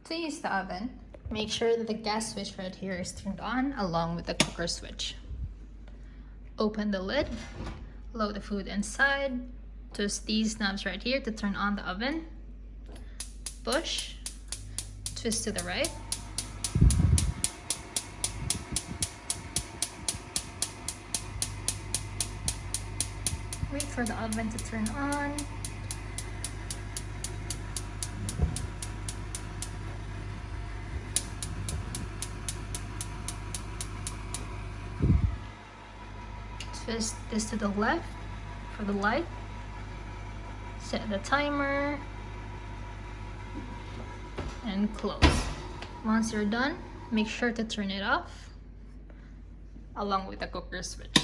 To use the oven, make sure that the gas switch right here is turned on along with the cooker switch. Open the lid, load the food inside, twist these knobs right here to turn on the oven, push, twist to the right, wait for the oven to turn on. Twist this to the left for the light. Set the timer and close. Once you're done, make sure to turn it off along with the cooker switch.